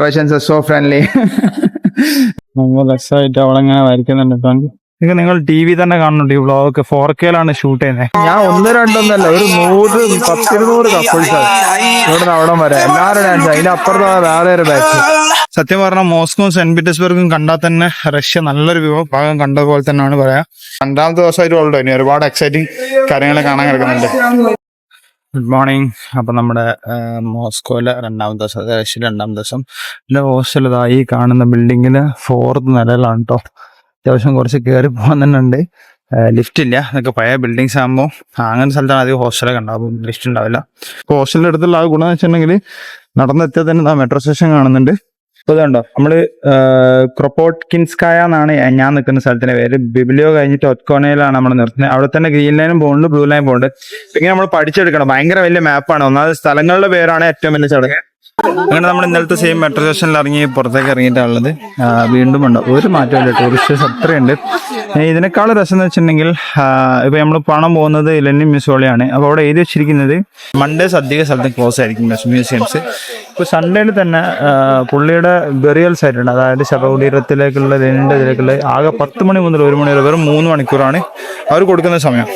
Russians are so friendly. രസമായിട്ട് അവളെങ്ങനെ വരയ്ക്കുന്നുണ്ട് കേട്ടോ. നിങ്ങൾ ടി വി തന്നെ കാണുന്നുണ്ട് ഈ വ്ളോഗ് 4K ഷൂട്ട് ചെയ്യുന്നത്. ഞാൻ 1-2 ഒരു 100-200 കപ്പിൾസാണ് ഇവിടെ അവിടെ വരെ എല്ലാവരും ഡാൻസ്. അതിന്റെ അപ്പുറത്ത് വേറെ ഒരു ബാച്ച്. സത്യം പറഞ്ഞാൽ മോസ്കോവും സെന്റ് പീറ്റേഴ്സ്ബർഗും കണ്ടാൽ തന്നെ റഷ്യ നല്ലൊരു ഭാഗം കണ്ടതുപോലെ തന്നെയാണ് പറയാ. 2ാമത്തെ ദിവസമായിട്ടുള്ളൂ, ഇനി ഒരുപാട് എക്സൈറ്റിംഗ് കാര്യങ്ങൾ കാണാൻ കിടക്കുന്നുണ്ട്. Good morning. അപ്പൊ നമ്മുടെ മോസ്കോയിലെ 2ാമത്തെ ദിവസം, റഷ്യയിലെ 2ാമത്തെ ദിവസം. എൻ്റെ ഹോസ്റ്റൽ ഈ കാണുന്ന ബിൽഡിങ്ങില് 4th നിലയിലാണ് കേട്ടോ. അത്യാവശ്യം കുറച്ച് കയറി പോകാൻ തന്നെ ഉണ്ട്. ലിഫ്റ്റ് ഇല്ല. അതൊക്കെ പഴയ ബിൽഡിങ്സ് ആകുമ്പോൾ അങ്ങനെ സ്ഥലത്താണ് അധികം ഹോസ്റ്റലൊക്കെ ഉണ്ടാവും, ലിഫ്റ്റ് ഉണ്ടാവില്ല. ഇപ്പോൾ ഹോസ്റ്റലിൻ്റെ അടുത്തുള്ള ആ ഗുണം എന്ന് വെച്ചിട്ടുണ്ടെങ്കിൽ നടന്നെത്തിയാൽ തന്നെ മെട്രോ സ്റ്റേഷൻ കാണുന്നുണ്ട്. ഇപ്പോൾ ഇതുണ്ടോ, നമ്മള് ക്രൊപ്പോട്കിൻസ്കായ എന്നാണ് ഞാൻ നിൽക്കുന്ന സ്ഥലത്തിന്റെ പേര്. ബിബിലിയോ കഴിഞ്ഞിട്ട് ഒറ്റ്കോനയിലാണ് നമ്മൾ നിർത്തുന്നത്. അവിടെ തന്നെ ഗ്രീൻ ലൈനും പോകുന്നുണ്ട്, ബ്ലൂ ലൈൻ പോകുന്നുണ്ട്. ഇങ്ങനെ നമ്മൾ പഠിച്ചെടുക്കണം. ഭയങ്കര വലിയ മാപ്പാണ്. ഒന്നാമത് സ്ഥലങ്ങളുടെ പേരാണ് ഏറ്റവും വലിയ ചടങ്ങ്. അങ്ങനെ നമ്മൾ ഇന്നലത്തെ സെയിം മെട്രോ സ്റ്റേഷനിൽ ഇറങ്ങി പുറത്തേക്ക് ഇറങ്ങിയിട്ടുള്ളത്. വീണ്ടും ഉണ്ട്, ഒരു മാറ്റമില്ല. ടൂറിസ്റ്റേഴ്സ് അത്രയുണ്ട്. ഇതിനേക്കാൾ രസം എന്ന് വെച്ചിട്ടുണ്ടെങ്കിൽ ഇപ്പൊ നമ്മൾ പണം പോകുന്നത് ലെനിൻ മ്യൂസിയമാണ്. അപ്പോൾ അവിടെ എഴുതി വെച്ചിരിക്കുന്നത് മൺഡേസ് അധിക സ്ഥലത്ത് ക്ലോസ് ആയിരിക്കും മ്യൂസിയംസ്. ഇപ്പോൾ സൺഡേയിൽ തന്നെ പുള്ളിയുടെ ബെറിയൽ സൈറ്റ് ഉണ്ട്, അതായത് ശവകുടീരത്തിലേക്കുള്ള ലെനിൻ്റെ ഇതിലേക്കുള്ള ആകെ 10 മണി മുതൽ 1 മണി വരെ വെറും 3 മണിക്കൂറാണ് അവർ കൊടുക്കുന്ന സമയം.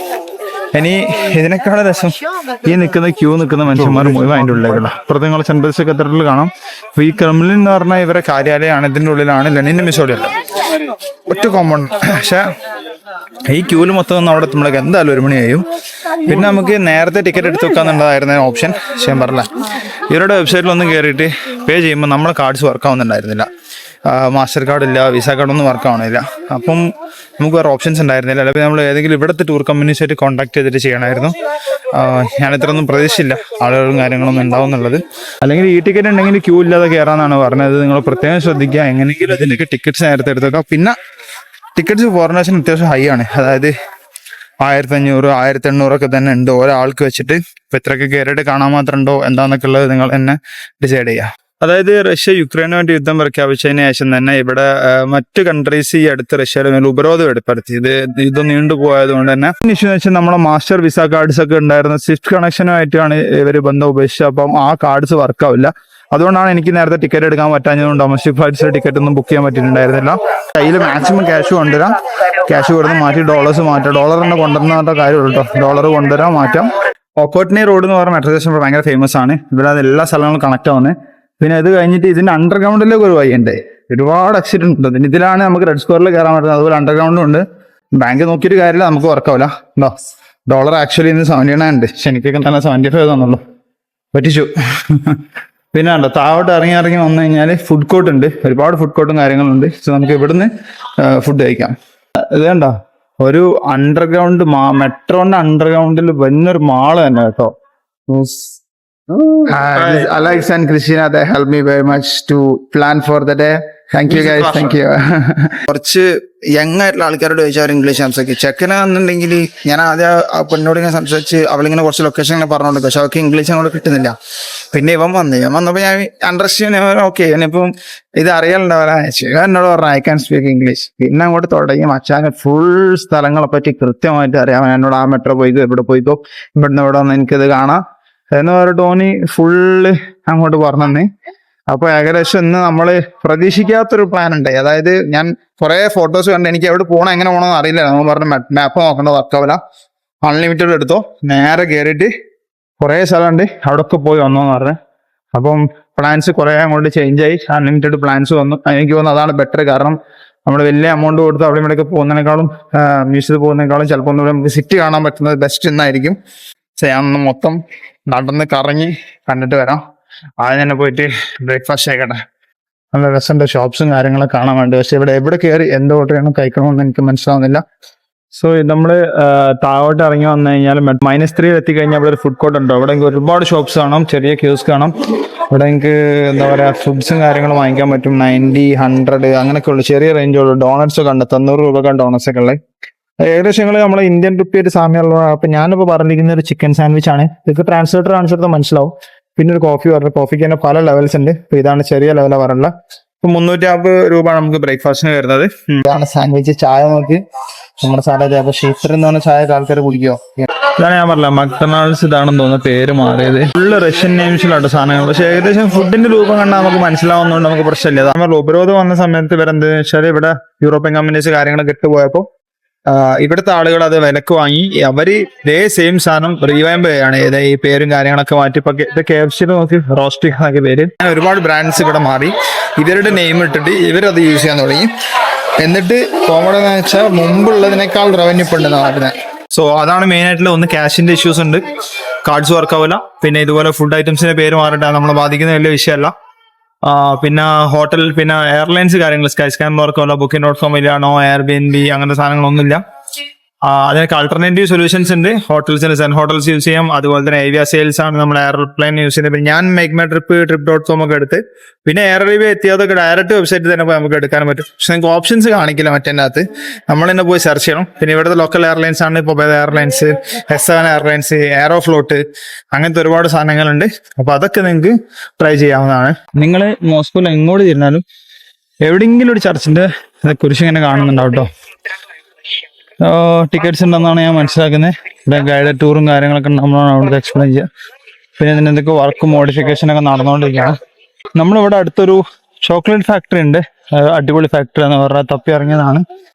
ഇനി ഇതിനേക്കാളും രസം ഈ ക്യൂ നിൽക്കുന്ന മനുഷ്യന്മാർ മുഴുവൻ അതിൻ്റെ ഉള്ളിലേക്കുള്ള. അപ്പുറത്ത് നിങ്ങൾ സെന്റ് പീറ്റേഴ്സ് കത്തീഡ്രലിൽ കാണാം. അപ്പോൾ ഈ ക്രെംലിൻ എന്ന് പറഞ്ഞാൽ ഇവരെ കാര്യാലയമാണ്. ഇതിൻ്റെ ഉള്ളിലാണ് ലെനിൻ്റെ മ്യൂസിയം. ഒറ്റ കോമ്പൗണ്ട്. പക്ഷെ ഈ ക്യൂല് മൊത്തം അവിടെ എത്തുമ്പോഴേക്ക് എന്തായാലും 1 മണി കഴിയും. പിന്നെ നമുക്ക് നേരത്തെ ടിക്കറ്റ് എടുത്ത് വെക്കാന്നുള്ളതായിരുന്നു ഓപ്ഷൻ. പക്ഷെ ഞാൻ പറഞ്ഞില്ല, ഇവരുടെ വെബ്സൈറ്റിലൊന്നും കയറിയിട്ട് പേ ചെയ്യുമ്പോൾ നമ്മളെ കാർഡ്സ് വർക്ക് ആവുന്നുണ്ടായിരുന്നില്ല. മാസ്റ്റർ കാർഡ് ഇല്ല, വിസ കാർഡൊന്നും വർക്ക് ആവണില്ല. അപ്പം നമുക്ക് വേറെ ഓപ്ഷൻസ് ഉണ്ടായിരുന്നില്ല. അല്ലെങ്കിൽ നമ്മൾ ഏതെങ്കിലും ഇവിടുത്തെ ടൂർ കമ്പനീസായിട്ട് കോൺടാക്ട് ചെയ്തിട്ട് ചെയ്യണമായിരുന്നു. ഞാൻ ഇത്രയൊന്നും പ്രതീക്ഷിച്ചില്ല ആളുകളും കാര്യങ്ങളൊന്നും ഉണ്ടാവും എന്നുള്ളത്. അല്ലെങ്കിൽ ഈ ടിക്കറ്റ് ഉണ്ടെങ്കിൽ ക്യൂ ഇല്ലാതെ കയറാമെന്നാണ് പറഞ്ഞത്. നിങ്ങൾ പ്രത്യേകം ശ്രദ്ധിക്കുക. എങ്ങനെയെങ്കിലും അതിൻ്റെയൊക്കെ ടിക്കറ്റ്സ് നേരത്തെ എടുത്തേക്കാം. പിന്നെ ടിക്കറ്റ്സ് ഫോറിനേഴ്സിന് അത്യാവശ്യം ഹൈ ആണ്. അതായത് 1500, 1800 ഒക്കെ തന്നെ ഉണ്ട് ഒരാൾക്ക് വെച്ചിട്ട്. ഇപ്പം എത്രയൊക്കെ കയറിയിട്ട് കാണാൻ മാത്രം ഉണ്ടോ എന്താണെന്നൊക്കെ ഉള്ളത് നിങ്ങൾ തന്നെ ഡിസൈഡ് ചെയ്യുക. അതായത് റഷ്യ യുക്രൈനുമായിട്ട് യുദ്ധം പ്രഖ്യാപിച്ചതിന് ശേഷം തന്നെ ഇവിടെ മറ്റ് കൺട്രീസ് ഈ അടുത്ത് റഷ്യയുടെ മേൽ ഉപരോധം ഏർപ്പെടുത്തി. യുദ്ധം നീണ്ടുപോയത് കൊണ്ട് തന്നെ ഇഷ്യൂ എന്ന് വെച്ചാൽ നമ്മുടെ മാസ്റ്റർ വിസ കാർഡ്സ് ഒക്കെ ഉണ്ടായിരുന്ന സ്വിഫ്റ്റ് കണക്ഷനുമായിട്ടാണ് ഇവർ ബന്ധം ഉപേക്ഷിച്ചത്. അപ്പം ആ കാർഡ്സ് വർക്കാവില്ല. അതുകൊണ്ടാണ് എനിക്ക് നേരത്തെ ടിക്കറ്റ് എടുക്കാൻ പറ്റാഞ്ഞതുകൊണ്ട് ഡൊമസ്റ്റിക് ഫ്ലൈറ്റ്സിലെ ടിക്കറ്റ് ഒന്നും ബുക്ക് ചെയ്യാൻ പറ്റിയിട്ടുണ്ടായിരുന്നില്ല. കയ്യിൽ മാക്സിമം ക്യാഷ് കൊണ്ടുവരാം, ക്യാഷ് കൊടുത്ത് മാറ്റി ഡോളേഴ്സ് മാറ്റാം. ഡോളർ തന്നെ കൊണ്ടുവരുന്ന കാര്യമുള്ളൂ കേട്ടോ. ഡോളർ കൊണ്ടുവരാൻ മാറ്റാം. ഓക്കോട്നി റോഡ് എന്ന് പറഞ്ഞ മെട്രോ സ്റ്റേഷൻ ഭയങ്കര ഫേമസ് ആണ്. ഇവിടെ അത് എല്ലാ സ്ഥലങ്ങളും കണക്ട് ആവുന്നത്. പിന്നെ ഇത് കഴിഞ്ഞിട്ട് ഇതിന്റെ അണ്ടർഗ്രൗണ്ടിലേക്ക് ഒരു വഴി ഉണ്ട്. ഒരുപാട് എക്സിഡന്റ് ഉണ്ട്. പിന്നെ ഇതിലാണ് നമുക്ക് റെഡ് സ്ക്വയറിൽ കയറാൻ പറ്റുന്നത്. അതുപോലെ അണ്ടർഗ്രൗണ്ടും ഉണ്ട്. ബാങ്ക് നോക്കിയിട്ട് കാര്യമില്ല, നമുക്ക് വർക്കാവില്ല. ഉണ്ടോ, ഡോളർ ആക്ച്വലി ഇന്ന് 79 ഉണ്ട്. പക്ഷെ എനിക്കൊക്കെ തന്നെ 75 തന്നുള്ളൂ. പറ്റിച്ചു. പിന്നെ ഉണ്ടോ, താഴോട്ട് ഇറങ്ങി വന്നു കഴിഞ്ഞാൽ ഫുഡ് കോർട്ട് ഉണ്ട്. ഒരുപാട് ഫുഡ് കോർട്ടും കാര്യങ്ങളുണ്ട്. സോ നമുക്ക് ഇവിടുന്ന് ഫുഡ് കഴിക്കാം. ഇത് കണ്ടോ, ഒരു അണ്ടർഗ്രൗണ്ട് മെട്രോന്റെ അണ്ടർഗ്രൗണ്ടിൽ വലിയൊരു മാള് തന്നെ കേട്ടോ. Alex and Christina, they helped me very much to plan for the day. Thank you guys. Thank you. കുറച്ച് യങ് ആയിട്ടുള്ള ആൾക്കാരോട് ചോദിച്ചാൽ ഇംഗ്ലീഷ് സംസാരിക്കും. ചെക്കനാണെന്നുണ്ടെങ്കിൽ ഞാൻ ആദ്യം ആ പെണ്ണോട് ഇങ്ങനെ സംസാരിച്ച് അവളിങ്ങനെ കുറച്ച് ലൊക്കേഷൻ ഇങ്ങനെ പറഞ്ഞോണ്ട്, പക്ഷെ അവർക്ക് ഇംഗ്ലീഷ് അങ്ങോട്ട് കിട്ടുന്നില്ല. പിന്നെ ഇവൻ വന്നപ്പോൾ ഞാൻ അണ്ടർസ്റ്റാൻഡ് ഓക്കെ ഇനിയിപ്പം ഇത് അറിയാനുണ്ടാവില്ല. എന്നോട് പറഞ്ഞു ഐ ക്യാൻ സ്പീക്ക് ഇംഗ്ലീഷ്. പിന്നെ അങ്ങോട്ട് തുടങ്ങി മച്ചാന് ഫുൾ സ്ഥലങ്ങളെ പറ്റി കൃത്യമായിട്ട് അറിയാം. എന്നോട് ആ മെട്രോ പോയിക്കോ, ഇവിടെ പോയിക്കോ, ഇവിടുന്ന് ഇവിടെ വന്ന് എനിക്കിത് കാണാം എന്ന് പറഞ്ഞിട്ട് ടോണി ഫുള്ള് അങ്ങോട്ട് പറഞ്ഞു. അപ്പൊ ഏകദേശം ഇന്ന് നമ്മള് പ്രതീക്ഷിക്കാത്തൊരു പ്ലാൻ ഉണ്ട്. അതായത് ഞാൻ കുറെ ഫോട്ടോസ് കണ്ട് എനിക്ക് എവിടെ പോകണം എങ്ങനെ പോകണമെന്ന് അറിയില്ല. നമ്മൾ പറഞ്ഞ മാപ്പ് നോക്കേണ്ട വർക്കാവില്ല, അൺലിമിറ്റഡ് എടുത്തോ, നേരെ കയറിയിട്ട് കുറെ സ്ഥലമുണ്ട് അവിടെ ഒക്കെ പോയി വന്നോന്ന് പറഞ്ഞു. അപ്പം പ്ലാൻസ് കുറെ അങ്ങോട്ട് ചേഞ്ച് ആയി, അൺലിമിറ്റഡ് പ്ലാൻസ് വന്നു. എനിക്ക് തോന്നുന്നു അതാണ് ബെറ്റർ. കാരണം നമ്മൾ വലിയ എമൗണ്ട് കൊടുത്ത് അവിടെ ഇവിടെയൊക്കെ പോകുന്നതിനേക്കാളും മ്യൂസിയത്തിൽ പോകുന്നതിനേക്കാളും ചിലപ്പോൾ ഒന്നുകൂടെ നമുക്ക് സിറ്റി കാണാൻ പറ്റുന്നത് ബെസ്റ്റ് എന്നായിരിക്കും. ഞാൻ മൊത്തം നടന്ന് കറങ്ങി കണ്ടിട്ട് വരാം. ആദ്യം തന്നെ പോയിട്ട് ബ്രേക്ക്ഫാസ്റ്റ് കഴിക്കട്ടെ. നല്ല രസമുണ്ട്, ഷോപ്സും കാര്യങ്ങളൊക്കെ കാണാൻ വേണ്ടി. പക്ഷെ ഇവിടെ എവിടെ കയറി എന്ത് ഓർഡർ ചെയ്യണം കഴിക്കണമെന്ന് എനിക്ക് മനസ്സിലാവുന്നില്ല. സോ നമ്മൾ താഴോട്ട് ഇറങ്ങി വന്നു കഴിഞ്ഞാൽ -3 എത്തിക്കഴിഞ്ഞാൽ ഇവിടെ ഒരു ഫുഡ് കോർട്ട് ഉണ്ടോ. അവിടെ എനിക്ക് ഒരുപാട് ഷോപ്സ് കാണാം, ചെറിയ ക്യൂസ് കാണാം. ഇവിടെ എനിക്ക് എന്താ പറയുക ഫുഡ്സും കാര്യങ്ങളും വാങ്ങിക്കാൻ പറ്റും. 90, 100 അങ്ങനെയൊക്കെ ഉള്ളു, ചെറിയ റേഞ്ചുള്ളൂ. ഡോണറ്റ്സ് ഒക്കെ ഉണ്ട്, 90 രൂപക്കാണ് ഡോണറ്റ്സ് ഒക്കെ ഉള്ളത്. ഏകദേശം നമ്മളെ ഇന്ത്യൻ റുപ്പിയായിട്ട് സാമ്യമുള്ള. അപ്പൊ ഞാനിപ്പോ പറഞ്ഞിരിക്കുന്ന ഒരു ചിക്കൻ സാൻഡ്വിച്ച് ആണ്. ഇതൊക്കെ ട്രാൻസ്ലേറ്റർ കാണിച്ചെടുത്താൽ മനസ്സിലാവും. പിന്നെ ഒരു കോഫി പറഞ്ഞു. കോഫിക്ക് തന്നെ പല ലെവൽസ് ഉണ്ട്. അപ്പൊ ഇതാണ് ചെറിയ ലെവലാണ് പറഞ്ഞുള്ളത്. ഇപ്പൊ 350 രൂപ നമുക്ക് ബ്രേക്ക്ഫാസ്റ്റിന് വരുന്നത്. ഇതാണ് സാൻഡ്വിച്ച്. ചായ നോക്കി നമ്മുടെ സാധാരണ ഷീഫർ എന്ന് പറഞ്ഞ ചായ ആൾക്കാർ കുടിക്കുമോ? ഇതാണ് ഞാൻ പറഞ്ഞത്, മക്ഡൊണാൾഡ്സ് ഇതാണെന്ന് തോന്നുന്നു പേര് മാറിയത്. ഫുള്ള് റഷ്യൻ നെയിംസിലാണ് സാധനങ്ങൾ. പക്ഷെ ഏകദേശം ഫുഡിന്റെ രൂപം കണ്ടാൽ നമുക്ക് മനസ്സിലാവുന്നതുകൊണ്ട് നമുക്ക് പ്രശ്നമില്ല. നമ്മൾ ഉപരോധം വന്ന സമയത്ത് ഇവർ എന്താണെന്ന് വെച്ചാൽ ഇവിടെ യൂറോപ്യൻ കമ്പനീസ് കാര്യങ്ങളൊക്കെ ഇട്ടുപോയപ്പോൾ ഇവിടുത്തെ ആളുകൾ അത് വിലക്ക് വാങ്ങി അവര് ഇതേ സെയിം സാധനം റീവൈമ്പ് ചെയ്യാണ്. ഈ പേരും കാര്യങ്ങളൊക്കെ മാറ്റി. ഇപ്പൊ ഇത് KFC നോക്കി റോസ്റ്റിക് എന്നൊക്കെ പേര്. ഒരുപാട് ബ്രാൻഡ്സ് ഇവിടെ മാറി ഇവരുടെ നെയിം ഇട്ടിട്ട് ഇവരത് യൂസ് ചെയ്യാൻ തുടങ്ങി. എന്നിട്ട് കോമഡി എന്ന് വെച്ചാൽ മുമ്പുള്ളതിനേക്കാൾ റവന്യൂ ഇപ്പൊ ഉണ്ടെന്നാണ് പറഞ്ഞത്. സോ അതാണ് മെയിൻ ആയിട്ടുള്ള ഒന്ന്. ക്യാഷിന്റെ ഇഷ്യൂസ് ഉണ്ട്, കാർഡ്സ് വർക്ക് ആവില്ല. പിന്നെ ഇതുപോലെ ഫുഡ് ഐറ്റംസിന്റെ പേര് മാറിയിട്ട് നമ്മളെ ബാധിക്കുന്ന വലിയ വിഷയമല്ല. പിന്നെ ഹോട്ടൽ, പിന്നെ എയർലൈൻസ് കാര്യങ്ങൾ, സ്കൈ സ്കാൻ വർക്കോ Booking.com ഇല്ല, നോ Airbnb അങ്ങനത്തെ സാധനങ്ങളൊന്നുമില്ല. അതിനൊക്കെ ആൾട്ടർനേറ്റീവ് സൊല്യൂഷൻസ് ഉണ്ട്. ഹോട്ടൽസിന് സെൻ ഹോട്ടൽസ് യൂസ് ചെയ്യാം. അതുപോലെ തന്നെ ഏവിയ സെയിൽസ് ആണ് നമ്മൾ എയർപ്ലെയിൻ യൂസ് ചെയ്യുന്നത്. ഞാൻ മേക്ക് മൈ ട്രിപ്പ് Trip.com ഒക്കെ എടുത്ത്, പിന്നെ എയർ അറേബ്യ എത്തിയതൊക്കെ ഡയറക്റ്റ് വെബ്സൈറ്റിൽ തന്നെ പോയി നമുക്ക് എടുക്കാൻ പറ്റും. പക്ഷെ നിങ്ങൾക്ക് ഓപ്ഷൻസ് കാണിക്കില്ല മറ്റേ അകത്ത്, നമ്മൾ തന്നെ പോയി സെർച്ച് ചെയ്യണം. പിന്നെ ഇവിടുത്തെ ലോക്കൽ എയർലൈൻസ് ആണ് ഇപ്പോൾ എയർലൈൻസ്, S7 എയർലൈൻസ്, എയറോഫ്ലോട്ട്, അങ്ങനത്തെ ഒരുപാട് സാധനങ്ങളുണ്ട്. അപ്പൊ അതൊക്കെ നിങ്ങൾക്ക് ട്രൈ ചെയ്യാവുന്നതാണ്. നിങ്ങൾ മോസ്കോയിൽ എങ്ങോട്ട് തിരിഞ്ഞാലും എവിടെയെങ്കിലും ഒരു ചർച്ചിന്റെ കുരിശ് ഇങ്ങനെ കാണുന്നുണ്ടാവും കേട്ടോ. ടിക്കറ്റ്സ് ഉണ്ടെന്നാണ് ഞാൻ മനസ്സിലാക്കുന്നത്. ഇവിടെ ഗൈഡഡ് ടൂറും കാര്യങ്ങളൊക്കെ നമ്മളാണ് അവിടുത്തെ എക്സ്പ്ലെയിൻ ചെയ്യുക. പിന്നെ ഇതിന് എന്തൊക്കെ വർക്ക് മോഡിഫിക്കേഷൻ ഒക്കെ നടന്നുകൊണ്ടിരിക്കുകയാണ്. നമ്മളിവിടെ അടുത്തൊരു ചോക്ലേറ്റ് ഫാക്ടറി ഉണ്ട്, അടിപൊളി ഫാക്ടറി എന്ന് പറഞ്ഞാൽ തപ്പി ഇറങ്ങിയതാണ്.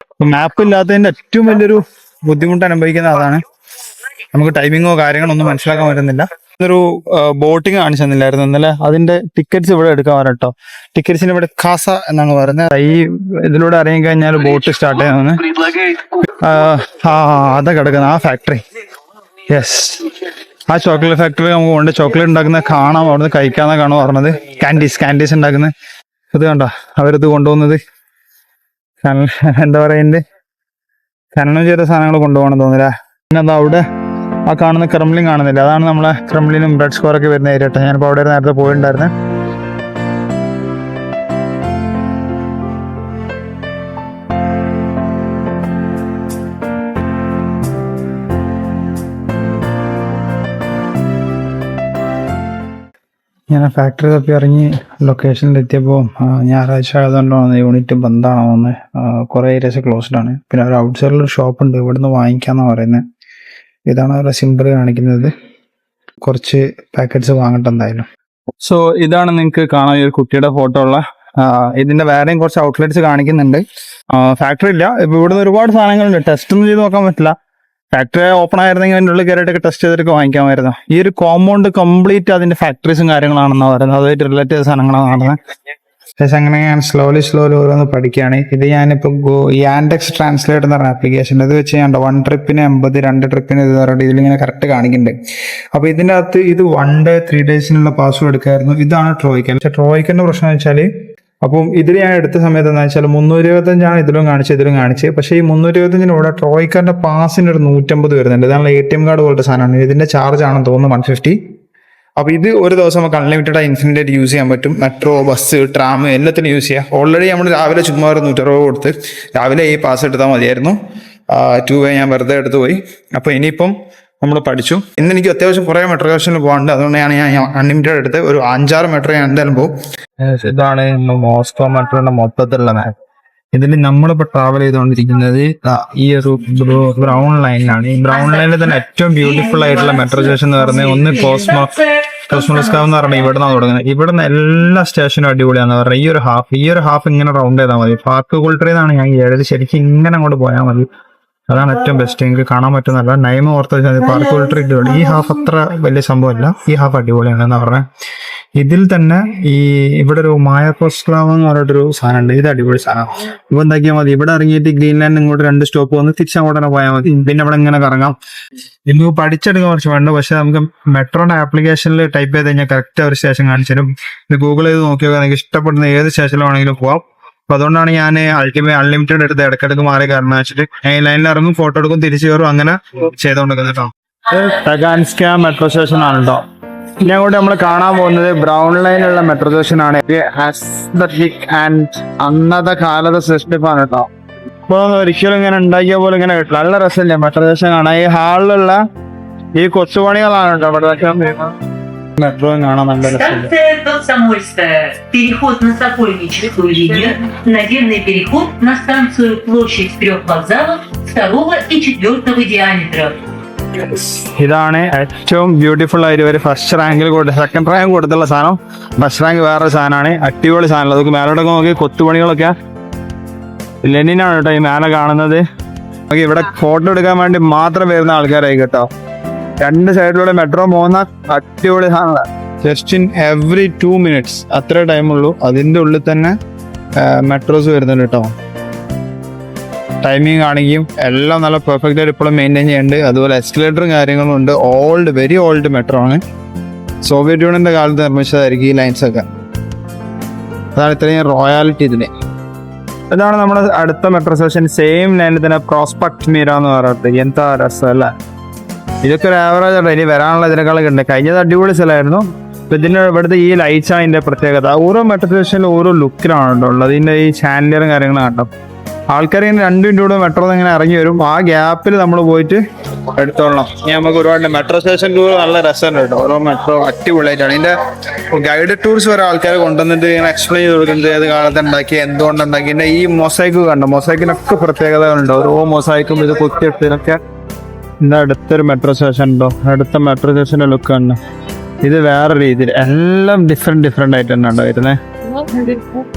മാപ്പ് ഇല്ലാത്തതിന്റെ ഏറ്റവും വലിയൊരു ബുദ്ധിമുട്ട് അനുഭവിക്കുന്ന അതാണ്. നമുക്ക് ടൈമിങ്ങോ കാര്യങ്ങളോ ഒന്നും മനസ്സിലാക്കാൻ പറ്റുന്നില്ല. ഒരു ബോട്ടിങ് കാണിച്ചു തന്നില്ലായിരുന്നു ഇന്നലെ, അതിന്റെ ടിക്കറ്റ്സ് ഇവിടെ എടുക്കാൻ വരട്ടോ. ടിക്കറ്റ്സിന് ഇവിടെ കാസ എന്നാണ് പറയുന്നത്. ഈ ഇതിലൂടെ ഇറങ്ങി കഴിഞ്ഞാൽ ബോട്ട് സ്റ്റാർട്ട് ചെയ്യാമെന്ന്. അതാ കിടക്കുന്നത് ആ ഫാക്ടറി. യെസ്, ആ ചോക്ലേറ്റ് ഫാക്ടറി നമുക്ക് കൊണ്ട് ചോക്ലേറ്റ് ഉണ്ടാക്കുന്ന കാണാം, അവിടുന്ന് കഴിക്കാന്നൊക്കെയാണ് പറഞ്ഞത്. കാൻഡീസ് ഉണ്ടാക്കുന്നത് ഇത് കണ്ടോ, അവരിത് കൊണ്ടുപോകുന്നത് എന്താ പറയുന്നത്, ഖനനം ചെയ്ത സാധനങ്ങൾ കൊണ്ടുപോകണം തോന്നില്ല. പിന്നെ എന്താ അവിടെ ആ കാണുന്ന ക്രെംലിൻ കാണുന്നില്ല, അതാണ് നമ്മളെ ക്രെംലിനും ബ്രെഡ് സ്ക്വയർ ഒക്കെ വരുന്ന ഏരിയ. ഞാനിപ്പോൾ അവിടെ നേരത്തെ പോയിട്ടുണ്ടായിരുന്നേ. ഞാൻ ഫാക്ടറി തപ്പി ഇറങ്ങി ലൊക്കേഷനിൽ എത്തിയപ്പോൾ ഞായറാഴ്ച ആയതുകൊണ്ടാണ് യൂണിറ്റ് ബന്ധാണെന്ന്. കുറേ ഏരിയസ് ക്ലോസ്ഡ് ആണ്. പിന്നെ ഒരു ഔട്ട് സൈഡിലൊരു ഷോപ്പ് ഉണ്ട്, ഇവിടുന്ന് വാങ്ങിക്കാന്നാണ് പറയുന്നത്. ഇതാണ് അവരുടെ സിമ്പിൾ കാണിക്കുന്നത്. കുറച്ച് പാക്കറ്റ്സ് വാങ്ങട്ടെ എന്തായാലും. സോ ഇതാണ് നിങ്ങൾക്ക് കാണാൻ ഈ ഒരു കുട്ടിയുടെ ഫോട്ടോ ഉള്ള. ഇതിന്റെ വേറെയും കുറച്ച് ഔട്ട്ലെറ്റ്സ് കാണിക്കുന്നുണ്ട്. ഫാക്ടറി ഇല്ല, ഇപ്പൊ ഇവിടുന്ന് ഒരുപാട് സാധനങ്ങളുണ്ട്. ടെസ്റ്റ് ഒന്നും ചെയ്ത് നോക്കാൻ പറ്റില്ല. ഫാക്ടറി ഓപ്പൺ ആയിരുന്നെങ്കിൽ അതിൻ്റെ ഉള്ളിൽ കയറിയിട്ടൊക്കെ ടെസ്റ്റ് ചെയ്തിട്ടൊക്കെ വാങ്ങിക്കാമായിരുന്നു. ഈ ഒരു കോമ്പൗണ്ട് കംപ്ലീറ്റ് അതിന്റെ ഫാക്ടറീസും കാര്യങ്ങളാണെന്നാണ് പറയുന്നത്. അതുമായിട്ട് റിലേറ്റ് ചെയ്ത സാധനങ്ങളാണ് നടന്നത്. പക്ഷെ അങ്ങനെ ഞാൻ സ്ലോലി ഓരോന്ന് പഠിക്കുകയാണ്. ഇത് ഞാനിപ്പോൾ യാൻഡെക്സ് ട്രാൻസ്ലേറ്റ് എന്ന് പറഞ്ഞ ആപ്ലിക്കേഷൻ, ഇത് വെച്ച് ഞാൻ 1 ട്രിപ്പിന് 80, 2 ട്രിപ്പിന് ഇത് പറഞ്ഞിട്ട് ഇതിലിങ്ങനെ കറക്റ്റ് കാണിക്കുന്നുണ്ട്. അപ്പൊ ഇതിൻ്റെ അകത്ത് ഇത് 1 day 3 daysനുള്ള പാസ്വേഡ് എടുക്കായിരുന്നു. ഇതാണ് ട്രോയ്ക്കൻ. പക്ഷെ ട്രോയ്ക്കന്റെ പ്രശ്നം എന്ന് വെച്ചാൽ, അപ്പം ഇതിൽ ഞാൻ എടുത്ത സമയത്ത് എന്താ വെച്ചാൽ 325 ഇതിലും കാണിച്ച്. പക്ഷേ ഈ 325 ഇവിടെ ട്രോയ്ക്കന്റെ പാസിന് ഒരു 150 വരുന്നുണ്ട്. ഇതാണ് ATM കാർഡ് പോലത്തെ സാധനമാണ്. ഇതിന്റെ ചാർജ് ആണെന്ന് തോന്നുന്നു 150. അപ്പൊ ഇത് ഒരു ദിവസം നമുക്ക് അൺലിമിറ്റഡ് ആയി ഇൻഫിനിറ്റ് യൂസ് ചെയ്യാൻ പറ്റും. മെട്രോ, ബസ്, ട്രാം എല്ലാത്തിനും യൂസ് ചെയ്യാം. ഓൾറെഡി നമ്മൾ രാവിലെ ചുമ്മാ ഒരു 160 കൊടുത്ത് രാവിലെ ഈ പാസ് എടുത്താൽ മതിയായിരുന്നു. 2 way ഞാൻ വെറുതെ എടുത്തു പോയി. അപ്പൊ ഇനിയിപ്പം നമ്മൾ പഠിച്ചു. ഇന്ന് എനിക്ക് അത്യാവശ്യം കുറെ മെട്രോ സ്റ്റേഷനിൽ പോകാനുണ്ട്. അതുകൊണ്ടാണ് ഞാൻ അൺലിമിറ്റഡ് എടുത്ത് ഒരു 5-6 മെട്രോ ഞാൻ എന്തായാലും പോകും. ഇതാണ് മോസ്കോ മെട്രോയുടെ മൊത്തത്തിലുള്ള മാപ്പ്. ഇതിൽ നമ്മളിപ്പോൾ ട്രാവൽ ചെയ്തുകൊണ്ടിരിക്കുന്നത് ഈ ഒരു ബ്രൗൺ ലൈനിലാണ്. ഈ ബ്രൗൺ ലൈനിൽ തന്നെ ഏറ്റവും ബ്യൂട്ടിഫുൾ ആയിട്ടുള്ള മെട്രോ സ്റ്റേഷൻ എന്ന് പറയുന്നത് ഒന്ന് കോസ്മോസ്കാവ് എന്ന് പറഞ്ഞാൽ ഇവിടെ നിന്നാണ് തുടങ്ങുന്നത്. ഇവിടുന്ന് എല്ലാ സ്റ്റേഷനും അടിപൊളിയാന്ന് പറഞ്ഞാൽ ഈ ഒരു ഹാഫ് ഇങ്ങനെ റൗണ്ട് ചെയ്താൽ മതി. പാർക്ക് കുൾട്ടറി എന്നാണ് ഞാൻ എഴുതി. ശരിക്കും ഇങ്ങനെ അങ്ങോട്ട് പോയാൽ മതി, അതാണ് ഏറ്റവും ബെസ്റ്റ്. എനിക്ക് കാണാൻ പറ്റുന്നല്ല. നൈമ ഓർത്ത് വെച്ചാൽ പാർക്ക് കുൾട്ടറി അടിപൊളി. ഈ ഹാഫ് അത്ര വലിയ സംഭവമല്ല, ഈ ഹാഫ് അടിപൊളിയാണ് എന്നാ പറഞ്ഞത്. ഇതിൽ തന്നെ ഇവിടെ ഒരു മായക്കോസ്ക്ലാവ് എന്ന് പറഞ്ഞിട്ടൊരു സാധനം ഉണ്ട്. ഇത് അടിപൊളി സാധനം. ഇപ്പൊ എന്താക്കിയാൽ മതി, ഇവിടെ ഇറങ്ങിയിട്ട് ഗ്രീൻലാൻഡ് ഇങ്ങോട്ട് 2 സ്റ്റോപ്പ് വന്ന് തിരിച്ചങ്ങോട്ട് തന്നെ പോയാൽ മതി. പിന്നെ അവിടെ ഇങ്ങനെ കറങ്ങാം. ഇന്ന് പഠിച്ചെടുക്കാൻ കുറച്ച് വേണ്ട, പക്ഷെ നമുക്ക് മെട്രോയുടെ ആപ്ലിക്കേഷനിൽ ടൈപ്പ് ചെയ്ത് കഴിഞ്ഞാൽ കറക്റ്റ് ഒരു സ്റ്റേഷൻ കാണിച്ചു തരും. ഇത് ഗൂഗിൾ ചെയ്ത് നോക്കിയാൽ നിങ്ങൾക്ക് ഇഷ്ടപ്പെടുന്ന ഏത് സ്റ്റേഷനിലാണെങ്കിലും പോവാം. അപ്പൊ അതുകൊണ്ടാണ് ഞാൻ അൺലിമിറ്റഡ് എടുത്ത് ഇടക്കിടക്ക് മാറി. കാരണം വെച്ചിട്ട് ഈ ലൈനിൽ ഇറങ്ങും, ഫോട്ടോ എടുക്കും, തിരിച്ചു കയറും, അങ്ങനെ ചെയ്തോണ്ടിരിക്കുന്നത് കേട്ടോ. ടഗാൻസ്ക മെട്രോ സ്റ്റേഷൻ ആണ് കേട്ടോ. ഞാൻ കൂടെ നമ്മൾ കാണാൻ പോകുന്നത് ബ്രൗൺ ലൈനുള്ള മെട്രോ സ്റ്റേഷൻ ആണ്. ആൻഡ് അന്നത്തെ കാലത്തെ സൃഷ്ടിപ്പാണ് കേട്ടോ. ഇപ്പൊ ഒരിക്കലും ഇങ്ങനെ ഉണ്ടാക്കിയ പോലെ ഇങ്ങനെ കിട്ടില്ല. നല്ല രസമില്ല മെട്രോ സ്റ്റേഷൻ കാണാൻ. ഈ ഹാളിലുള്ള ഈ കൊച്ചുപണികളാണ് കേട്ടോ ഇവിടെ. മെട്രോ കാണാൻ നല്ല രസമില്ല. Переход на Сокольническую линию, наземный переход на станцию Площадь 3 вокзалов 2 и 4 диаметра. ഇതാണ് ഏറ്റവും ബ്യൂട്ടിഫുൾ ആയിട്ട് ഒരു ഫസ്റ്റ് റാങ്കിൽ സെക്കൻഡ് റാങ്ക് കൊടുത്തുള്ള സാധനം. ഫസ്റ്റ് റാങ്ക് വേറെ സാധനമാണ്, അടിപൊളി സാധനം. അതൊക്കെ മേലോട്ടൊക്കെ നോക്കി കൊത്തുപണികളൊക്കെ ലെനിനാണ് കേട്ടോ ഈ മേലെ കാണുന്നത്. ഓക്കെ, ഇവിടെ ഫോട്ടോ എടുക്കാൻ വേണ്ടി മാത്രം വരുന്ന ആൾക്കാരായി കേട്ടോ. രണ്ട് സൈഡിലൂടെ മെട്രോ പോകുന്ന അടിപൊളി സാധനമാണ്. ജസ്റ്റ് ഇൻ എവറി 2 minutes അത്ര ടൈമുള്ളൂ. അതിൻ്റെ ഉള്ളിൽ തന്നെ മെട്രോസ് വരുന്നുണ്ട് കേട്ടോ. ടൈമിങ് കാണിക്കും, എല്ലാം നല്ല പെർഫെക്റ്റ് ആയിട്ട് ഇപ്പോഴും മെയിൻറ്റെയിൻ ചെയ്യുന്നുണ്ട്. അതുപോലെ എസ്കലേറ്ററും കാര്യങ്ങളും ഉണ്ട്. ഓൾഡ്, വെരി ഓൾഡ് മെട്രോ ആണ്. സോവിയറ്റ് യൂണിയൻ്റെ കാലത്ത് നിർമ്മിച്ചതായിരിക്കും ഈ ലൈൻസൊക്കെ. അതാണ് ഇത്രയും റോയാലിറ്റി ഇതിന്. ഇതാണ് നമ്മുടെ അടുത്ത മെട്രോ സ്റ്റേഷൻ. സെയിം ലൈനിൽ തന്നെ പ്രോസ്പെക്ട് മീര എന്ന് പറയുന്നത്. എന്താ രസം അല്ലേ? ഇതൊക്കെ ഒരു ആവറേജ് ആണ്. ഇനി വരാനുള്ള ഇതിനേക്കാളൊക്കെ ഉണ്ട്. കഴിഞ്ഞത് അടിപൊളി സ്ഥലമായിരുന്നു. ഇപ്പം ഇതിൻ്റെ ഇവിടുത്തെ ഈ ലൈറ്റ്സ് ആണ് ഇതിൻ്റെ പ്രത്യേകത. ഓരോ മെട്രോ സ്റ്റേഷനിലും ഓരോ ലുക്കിലാണ് കേട്ടോ ഉള്ളത്. ഇതിൻ്റെ ഈ ചാൻഡിലറും കാര്യങ്ങളും കണ്ടോ. ആൾക്കാർ ഇങ്ങനെ 2 മിനിറ്റ് കൂടെ മെട്രോ ഇങ്ങനെ ഇറങ്ങി വരും. ആ ഗ്യാപ്പിൽ നമ്മൾ പോയിട്ട് എടുത്തോളണം. ഇനി നമുക്ക് ഒരുപാട് മെട്രോ സ്റ്റേഷൻ ടൂർ നല്ല രസമുണ്ട് കേട്ടോ. ഓരോ മെട്രോ അടിപൊളിയായിട്ടാണ്. ഇതിന്റെ ഗൈഡഡ് ടൂർസ് വരെ ആൾക്കാർ കൊണ്ടുവന്നിട്ട് ഇങ്ങനെ എക്സ്പ്ലെയിൻ ചെയ്ത് കൊടുക്കുന്നത് ഏത് കാലത്ത് ഉണ്ടാക്കി, എന്തുകൊണ്ടുണ്ടാക്കി. പിന്നെ ഈ മൊസൈക്ക് കണ്ടോ, മൊസൈക്കിനൊക്കെ പ്രത്യേകതകളുണ്ട്. ഓരോ മൊസൈക്കും ഇത് കുത്തിയെടുത്തതിനൊക്കെ. ഇതിന്റെ അടുത്തൊരു മെട്രോ സ്റ്റേഷൻ ഉണ്ടോ, അടുത്ത മെട്രോ സ്റ്റേഷന്റെ ലുക്ക് ഉണ്ട്. ഇത് വേറെ രീതിയിൽ എല്ലാം ഡിഫറെന്റ് ആയിട്ട് തന്നെ ഉണ്ടോ വരുന്നത്.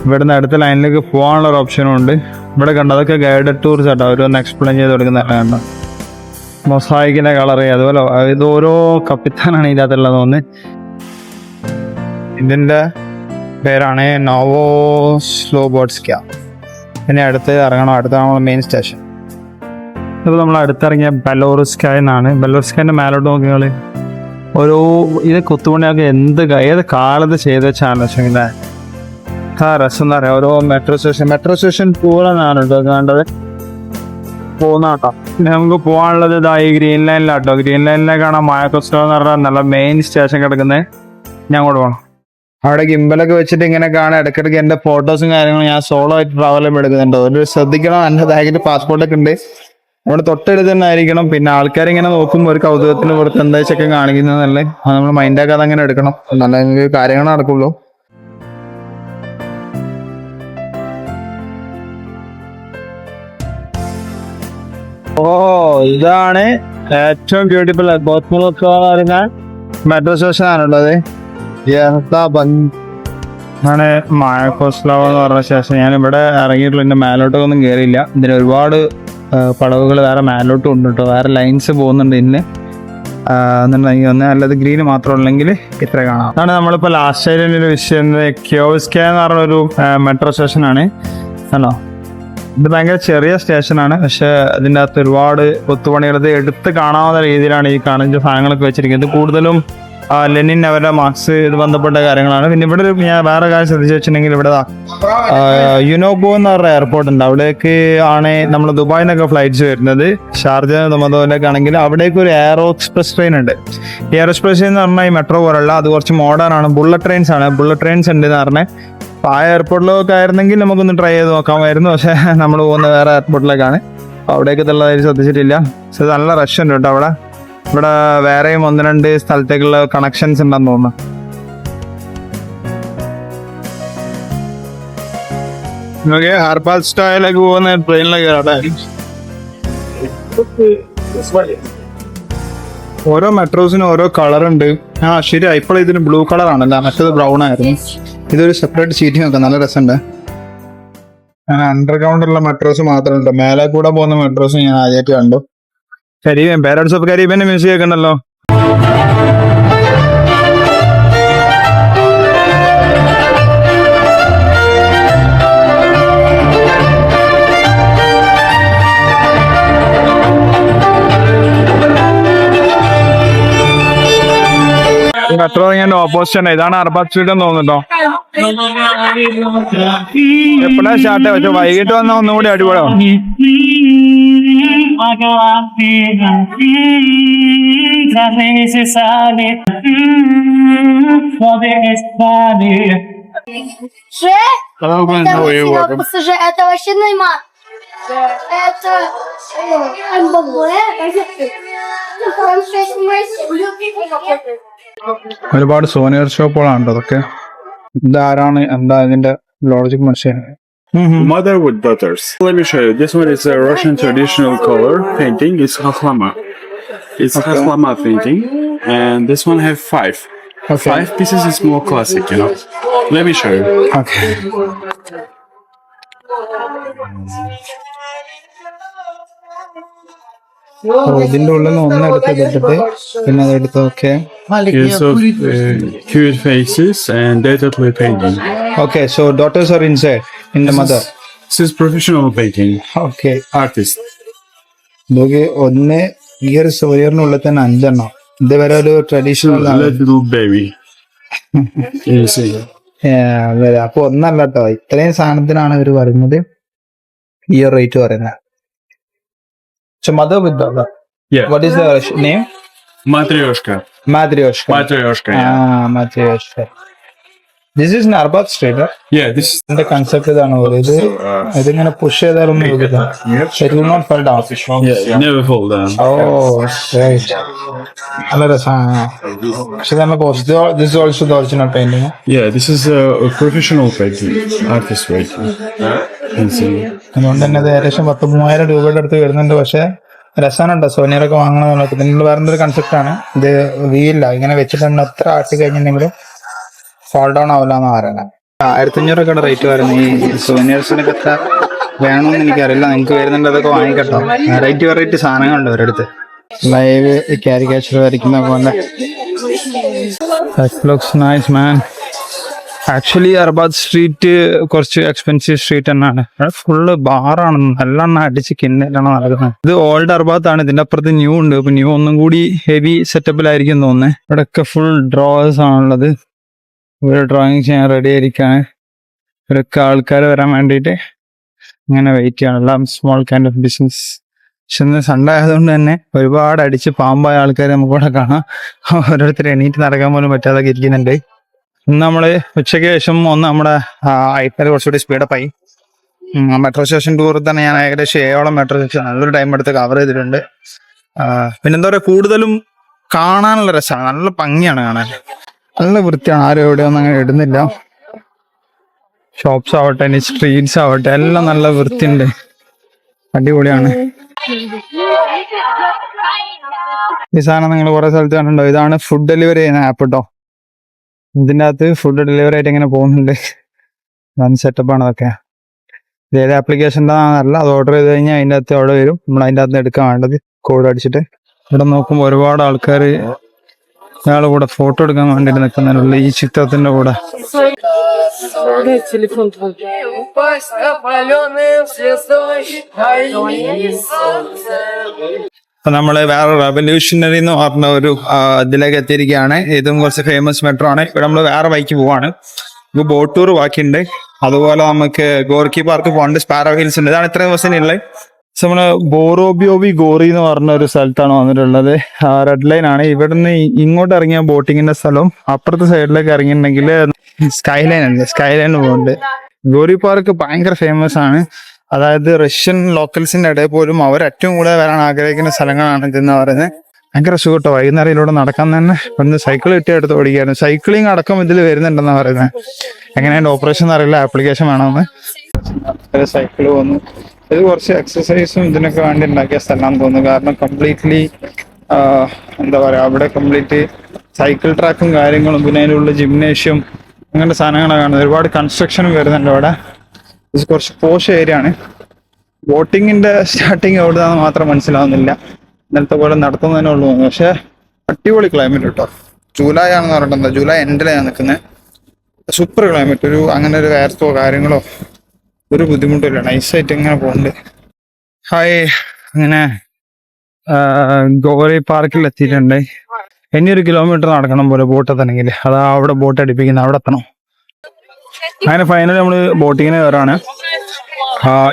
ഇവിടുന്ന് അടുത്ത ലൈനിലേക്ക് പോകാനുള്ള ഒരു ഓപ്ഷനും ഉണ്ട്. ഇവിടെ കണ്ടോ, അതൊക്കെ ഗൈഡഡ് ടൂർസ് ആട്ടോ. അവരൊന്ന് എക്സ്പ്ലെയിൻ ചെയ്ത് കൊടുക്കുന്നതല്ല കണ്ടോ. മൊസായിക്കിന്റെ കളറ്, അതുപോലെ ഇത് ഓരോ കപ്പിത്താനാണ് ഇതിനകത്തുള്ളത് തോന്നുന്നത്. ഇതിന്റെ പേരാണ് നോവോസ്ലോബോഡ്സ്ക. ഇനി അടുത്ത് ഇറങ്ങണം, അടുത്താണ് മെയിൻ സ്റ്റേഷൻ. ഇപ്പോൾ നമ്മൾ അടുത്തിറങ്ങിയ ബെലോറുസ്കായ എന്നാണ്. ബെലോറുസ്കായന്റെ മേലോട്ട് നോക്കിയാൽ ഓരോ ഇത് കൊത്തുപണിയൊക്കെ ഏത് കാലത്ത് ചെയ്ത് വെച്ചാണ് വെച്ചെങ്കിൽ രസം എന്താ പറയാ. ഓരോ മെട്രോ സ്റ്റേഷൻ ടൂറാണ് കേട്ടോ കണ്ടത് പോകുന്ന കേട്ടോ. പിന്നെ നമുക്ക് പോകാനുള്ളത് ഇതാ ഈ ഗ്രീൻ ലൈനിലാട്ടോ. ഗ്രീൻ ലൈനിലേക്കാണ് മായക്കോസ്റ്റോ എന്ന് പറഞ്ഞാൽ നല്ല മെയിൻ സ്റ്റേഷൻ കിടക്കുന്നത്. ഞാൻ അങ്ങോട്ട് പോകണം. അവിടെ ഗിംബലൊക്കെ വെച്ചിട്ട് ഇങ്ങനെ കാണാൻ ഇടയ്ക്കിടയ്ക്ക് എൻ്റെ ഫോട്ടോസും കാര്യങ്ങളും ഞാൻ സോളോ ആയിട്ട് ട്രാവൽ എടുക്കുന്നുണ്ട്. ഒരു ശ്രദ്ധിക്കണം. എൻ്റെ ബാഗിൽ പാസ്പോർട്ടൊക്കെ ഉണ്ട്. അവിടെ തൊട്ടടുത്ത് തന്നെ ആയിരിക്കണം. പിന്നെ ആൾക്കാരിങ്ങനെ നോക്കുമ്പോൾ ഒരു കൗതുകത്തിന് പുറത്ത് എന്താ വെച്ചൊക്കെ കാണിക്കുന്നതല്ലേ, അത് നമ്മൾ മൈൻഡാക്കാതെ അങ്ങനെ എടുക്കണം. നല്ല കാര്യങ്ങൾ നടക്കുള്ളൂ. ഇതാണ് ഏറ്റവും ബ്യൂട്ടിഫുൾ മെട്രോ സ്റ്റേഷൻ ആണുള്ളത്. ആണ് മായക്കോസ്ലാവ എന്ന് പറഞ്ഞ സ്റ്റേഷൻ. ഞാൻ ഇവിടെ ഇറങ്ങിയിട്ടുള്ള ഇതിന്റെ മേലോട്ടൊന്നും കയറിയില്ല. ഇതിന് ഒരുപാട് പടവുകൾ വേറെ മേലോട്ടും ഉണ്ട് കേട്ടോ. വേറെ ലൈൻസ് പോകുന്നുണ്ട് ഇതിന്. എന്നുണ്ടെങ്കിൽ ഒന്ന് അല്ലാതെ ഗ്രീന് മാത്രം ഉള്ളെങ്കിൽ ഇത്ര കാണാം. അതാണ് നമ്മളിപ്പോൾ ലാസ്റ്റ് ആയിട്ട് വിഷയം. ക്യോസ്കെ എന്ന് പറഞ്ഞൊരു മെട്രോ സ്റ്റേഷനാണ്. ആണോ, ഇത് ഭയങ്കര ചെറിയ സ്റ്റേഷനാണ്. പക്ഷെ അതിൻ്റെ അകത്ത് ഒരുപാട് കൊത്തുപണികൾ എടുത്ത് കാണാവുന്ന രീതിയിലാണ് ഈ കാണുന്ന സാധനങ്ങളൊക്കെ വെച്ചിരിക്കുന്നത്. കൂടുതലും ലെനിൻ അവരുടെ മാർക്സ് ഇത് ബന്ധപ്പെട്ട കാര്യങ്ങളാണ്. പിന്നെ ഇവിടെ ഞാൻ വേറെ കാര്യം ശ്രദ്ധിച്ചു വെച്ചിട്ടുണ്ടെങ്കിൽ ഇവിടെ യുനോബോ എന്ന് പറഞ്ഞ എയർപോർട്ട് ഉണ്ട്. അവിടേക്ക് ആണ് നമ്മൾ ദുബായിൽ നിന്നൊക്കെ ഫ്ലൈറ്റ്സ് വരുന്നത്. ഷാർജ ദുബായിലേക്ക് ആണെങ്കിൽ അവിടേക്ക് ഒരു എയറോ എക്സ്പ്രസ് ട്രെയിൻ ഉണ്ട്. എയറോ എക്സ്പ്രസ് എന്ന് പറഞ്ഞാൽ ഈ മെട്രോ പോലുള്ള അത് കുറച്ച് മോഡേൺ ആണ്. ബുള്ളറ്റ് ട്രെയിൻസ് ആണ്. ബുള്ളറ്റ് ട്രെയിൻസ് ഉണ്ട് എന്ന് പറഞ്ഞാൽ. അപ്പോൾ ആ എയർപോർട്ടിലൊക്കെ ആയിരുന്നെങ്കിൽ നമുക്കൊന്ന് ട്രൈ ചെയ്ത് നോക്കാമായിരുന്നു. പക്ഷേ നമ്മൾ പോകുന്ന വേറെ എയർപോർട്ടിലേക്കാണ്. അപ്പോൾ അവിടേക്ക് ഉള്ളതായി ശ്രദ്ധിച്ചിട്ടില്ല. പക്ഷെ നല്ല റഷ് ഉണ്ട് കേട്ടോ അവിടെ. ഇവിടെ വേറെയും 1-2 സ്ഥലത്തേക്കുള്ള കണക്ഷൻസ് ഉണ്ടെന്ന് തോന്നുന്നു. നമുക്ക് ഹർബാൽ സ്റ്റോയിലേക്ക് പോകുന്ന ട്രെയിനിലേക്ക് കയറാം. ഓരോ മെട്രോസിനും ഓരോ കളർ ഉണ്ട്. ശരിയാ, ഇപ്പോൾ ഇതിന് ബ്ലൂ കളർ ആണല്ലോ, മറ്റേത് ബ്രൗൺ ആയിരുന്നു. ഇതൊരു സെപ്പറേറ്റ് സീറ്റിംഗ് ഒക്കെ നല്ല രസമുണ്ട്. അണ്ടർഗ്രൗണ്ടിലുള്ള മെട്രോസ് മാത്രമല്ല, മേലെ കൂടെ പോകുന്ന മെട്രോസ് ഞാൻ ആദ്യമായിട്ട് കണ്ടു. കരീബിയൻ, പാരഡൈസ് ഓഫ് കരീബിയന്റെ മ്യൂസിയം ഒക്കെ ഉണ്ടല്ലോ. മെട്രോ ഇങ്ങനെ ഓപ്പോസിറ്റ് ആണ്. ഇതാണ് അർബാദ് സ്ട്രീറ്റ് എന്ന് തോന്നുന്നുണ്ടോ. എപ്പോഴാ സ്റ്റാർട്ട് പക്ഷെ വൈകിട്ട് വന്നാൽ ഒന്നുകൂടി അടിപൊളിയാവും. Это вообще Неймар. Это Мбаппе. ഒരുപാട് സോനിയർ ഷോപ്പുകളാണ് അതൊക്കെ. ഇതാരാണ്, എന്താ ഇതിന്റെ ലോജിക് മനസ്സിലായി. Mother with daughters. Let me show you. This one is a Russian traditional color painting. It's Khaklama. It's Kaslama painting, and this one have 5. Okay. 5 pieces is more classic, you know. Let me show you. Okay. ഇതിന്റെ ഉള്ളിൽ നിന്ന് ഒന്ന് എടുത്തിട്ട് പിന്നെ അതെടുത്ത് okay Here's of cute faces and data play painting. Okay so daughters are inside in the mother This is professional painting, okay artist. ഇതൊക്കെ ഒന്ന് ഈ ഒരു സോയറിനുള്ളിൽ തന്നെ 5 എണ്ണം ഇതുവരെ ഒരു traditional Little baby. You see. അപ്പൊ ഒന്നല്ല കേട്ടോ ഇത്രയും സാധനത്തിനാണ് ഇവർ പറയുന്നത് ഈ ഒരു റേറ്റ് പറയുന്നത് mother with Yeah. What is the name Matryoshka. Matryoshka Matryoshka. Yeah. Matryoshka this is Arbat street Yeah, this is ഇതിന്റെ കൺസെപ്റ്റ് ഇതാണ് ഇത് ഇതിങ്ങനെ പുഷ് ചെയ്താലൊന്നും it will not fall down it never fall down. ഓ നല്ല രസമാണ് പക്ഷെ തന്നെ this also the original painting Yeah, this is a professional painting, artist painting. You see. അതുകൊണ്ട് തന്നെ ഇത് ഏകദേശം 10,000-3,000 രൂപയുടെ അടുത്ത് വരുന്നുണ്ട് പക്ഷെ രസമാണുണ്ടോ സോനിയറൊക്കെ വാങ്ങണമെന്നുള്ളത് ഇതിനുള്ള വേറൊരു കൺസെപ്റ്റ് ആണ് ഇത് വീലില്ല ഇങ്ങനെ വെച്ചിട്ടുണ്ട് എത്ര ആട്ടി കഴിഞ്ഞിട്ടുണ്ടെങ്കിലും ഫാൾ ഡൗൺ ആവില്ല എന്ന് പറയുന്നത് 1,500 റേറ്റ് വരുന്നത് ഈ സോനിയേഴ്സിനൊക്കെ എത്ര വേണമെന്ന് എനിക്കറിയില്ല നിങ്ങൾക്ക് വരുന്നുണ്ട് അതൊക്കെ വാങ്ങിക്കട്ടോ വെറൈറ്റി സാധനങ്ങളുണ്ട് അവരടുത്ത് ലൈവ് കാരിക്കേച്ചർ വരയ്ക്കുന്ന പോലെ നൈസ് മാൻ ആക്ച്വലി അർബാദ് സ്ട്രീറ്റ് കുറച്ച് എക്സ്പെൻസീവ് സ്ട്രീറ്റ് തന്നെയാണ് ഫുള്ള് ബാറാണ് നല്ലെണ്ണം അടിച്ച് കിന്നലാണ് നടക്കുന്നത് ഇത് ഓൾഡ് അർബാദ് ആണ് ഇതിന്റെ അപ്പുറത്ത് ന്യൂ ഉണ്ട് ഇപ്പൊ ന്യൂ ഒന്നും കൂടി ഹെവി സെറ്റപ്പിലായിരിക്കും തോന്നുന്നത് ഇവിടെയൊക്കെ ഫുൾ ഡ്രോവേഴ്സ് ആണുള്ളത് ഇവര് ഡ്രോയിങ് ചെയ്യാൻ റെഡി ആയിരിക്കാണ് ഇവരൊക്കെ ആൾക്കാർ വരാൻ വേണ്ടിയിട്ട് ഇങ്ങനെ വെയിറ്റ് ചെയ്യണം എല്ലാം സ്മോൾ കൈൻഡ് ഓഫ് ബിസിനസ് പക്ഷെ ഇന്ന് സൺഡേ ആയതുകൊണ്ട് തന്നെ ഒരുപാട് അടിച്ച് പാമ്പായ ആൾക്കാർ നമുക്കിവിടെ കാണാം ഓരോരുത്തർ എണീറ്റ് നടക്കാൻ പോലും പറ്റാതൊക്കെ ഇരിക്കുന്നുണ്ട് ഇന്ന് നമ്മള് ഉച്ചയ്ക്ക് ശേഷം ഒന്ന് നമ്മുടെ ഐറ്റിനറി കുറച്ചുകൂടി സ്പീഡപ്പായി മെട്രോ സ്റ്റേഷൻ ടൂറിൽ തന്നെ ഞാൻ ഏകദേശം 7ഓളം മെട്രോ സ്റ്റേഷൻ നല്ലൊരു ടൈം എടുത്ത് കവർ ചെയ്തിട്ടുണ്ട് പിന്നെന്താ പറയുക കൂടുതലും കാണാനുള്ള രസമാണ് നല്ല ഭംഗിയാണ് കാണാൻ നല്ല വൃത്തിയാണ് ആരും എവിടെയൊന്നും അങ്ങനെ ഇടുന്നില്ല ഷോപ്സ് ആവട്ടെ ഇനി സ്ട്രീറ്റ്സ് ആവട്ടെ എല്ലാം നല്ല വൃത്തിയുണ്ട് അടിപൊളിയാണ് ഈ സാധനം നിങ്ങൾ കുറെ സ്ഥലത്ത് കണ്ടിട്ടുണ്ടോ ഇതാണ് ഫുഡ് ഡെലിവറി ചെയ്യുന്ന ആപ്പ് കേട്ടോ ഇതിൻ്റെ അകത്ത് ഫുഡ് ഡെലിവറി ആയിട്ട് ഇങ്ങനെ പോകുന്നുണ്ട് വൻ സെറ്റപ്പാണ് അതൊക്കെ ഇത് ഏത് ആപ്ലിക്കേഷൻ്റെ അല്ല അത് ഓർഡർ ചെയ്ത് കഴിഞ്ഞാൽ അതിൻ്റെ അകത്ത് അവിടെ വരും നമ്മൾ അതിൻ്റെ അകത്ത് എടുക്കാൻ വേണ്ടത് കോഡ് അടിച്ചിട്ട് ഇവിടെ നോക്കുമ്പോൾ ഒരുപാട് ആൾക്കാർ ഇയാളുടെ കൂടെ ഫോട്ടോ എടുക്കാൻ വേണ്ടിയിട്ട് നിൽക്കുന്നതിനുള്ള ഈ ചിത്രത്തിന്റെ കൂടെ അപ്പൊ നമ്മള് വേറെ റെവല്യൂഷണറി എന്ന് പറഞ്ഞ ഒരു ഇതിലേക്ക് എത്തിയിരിക്കുകയാണ് ഇതും കുറച്ച് ഫേമസ് മെട്രോ ആണ് ഇവിടെ നമ്മൾ വേറെ ബൈക്ക് പോവാണ് ഇപ്പൊ ബോട്ട് ടൂർ ബാക്കിയുണ്ട് അതുപോലെ നമുക്ക് ഗോർക്കി പാർക്ക് പോകേണ്ട സ്പാരോ ഹിൽസ് ഉണ്ട് ഇതാണ് ഇത്രയും ദിവസത്തിനുള്ളത് നമ്മള് ബോറോബിയോബി ഗോറി എന്ന് പറഞ്ഞ ഒരു സ്ഥലത്താണ് വന്നിട്ടുള്ളത് റെഡ് ലൈൻ ആണ് ഇവിടുന്ന് ഇങ്ങോട്ട് ഇറങ്ങിയ ബോട്ടിങ്ങിന്റെ സ്ഥലവും അപ്പുറത്തെ സൈഡിലേക്ക് ഇറങ്ങിയിട്ടുണ്ടെങ്കിൽ സ്കൈ ലൈൻ ഉണ്ട് സ്കൈ ലൈൻ പോകുന്നുണ്ട് ഗോറി പാർക്ക് ഭയങ്കര ഫേമസ് ആണ് അതായത് റഷ്യൻ ലോക്കൽസിന്റെ ഇടയിൽ പോലും അവർ ഏറ്റവും കൂടുതൽ വരാൻ ആഗ്രഹിക്കുന്ന സ്ഥലങ്ങളാണ് ഇതെന്ന് പറയുന്നത് ഭയങ്കര സുഖട്ടോ വൈകുന്നേരം ഇതിലൂടെ നടക്കാൻ തന്നെ ഒന്ന് സൈക്കിൾ കിട്ടി എടുത്ത് ഓടിക്കായിരുന്നു സൈക്ലിംഗ് അടക്കം ഇതിൽ വരുന്നുണ്ടെന്നാ പറയുന്നത് എങ്ങനെയാണ് ഓപ്പറേഷൻ അറിയില്ല ആപ്ലിക്കേഷൻ വേണമെന്ന് സൈക്കിൾ പോകുന്നു ഇത് കുറച്ച് എക്സസൈസും ഇതിനൊക്കെ വേണ്ടി ഉണ്ടാക്കിയ സ്ഥലമാണെന്ന് തോന്നുന്നു കാരണം കംപ്ലീറ്റ്ലി എന്താ പറയാ അവിടെ കംപ്ലീറ്റ് സൈക്കിൾ ട്രാക്കും കാര്യങ്ങളും പിന്നെ അതിനുള്ള ജിംനേഷ്യം അങ്ങനത്തെ സാധനങ്ങളാണ് കാണുന്നത് ഒരുപാട് കൺസ്ട്രക്ഷനും വരുന്നുണ്ട് അവിടെ ഇത് കുറച്ച് പോഷ് ഏരിയ ആണ് ബോട്ടിങ്ങിന്റെ സ്റ്റാർട്ടിങ് എവിടെയാണെന്ന് മാത്രം മനസ്സിലാവുന്നില്ല ഇന്നലത്തെ പോലെ നടത്തുന്നതിനേ ഉള്ളൂ പക്ഷെ അടിപൊളി ക്ലൈമറ്റ് കേട്ടോ ജൂലൈ ആണെന്ന് പറഞ്ഞിട്ടുണ്ടോ ജൂലൈ എൻഡിലാണ് നിൽക്കുന്നത് സൂപ്പർ ക്ലൈമറ്റ് ഒരു അങ്ങനെ ഒരു വേർത്തോ കാര്യങ്ങളോ ഒരു ബുദ്ധിമുട്ടില്ല നൈസായിട്ട് ഇങ്ങനെ പോകുന്നുണ്ട് ഹായ് അങ്ങനെ ഗോറി പാർക്കിൽ എത്തിയിട്ടുണ്ട് ഇനി 1 കിലോമീറ്റർ നടക്കണം പോലെ ബോട്ട് എത്തണമെങ്കിൽ അതാ അവിടെ ബോട്ട് അടിപ്പിക്കുന്നത് അവിടെ എത്തണം അങ്ങനെ ഫൈനലി നമ്മള് ബോട്ടിങ്ങിന് കയറാണ്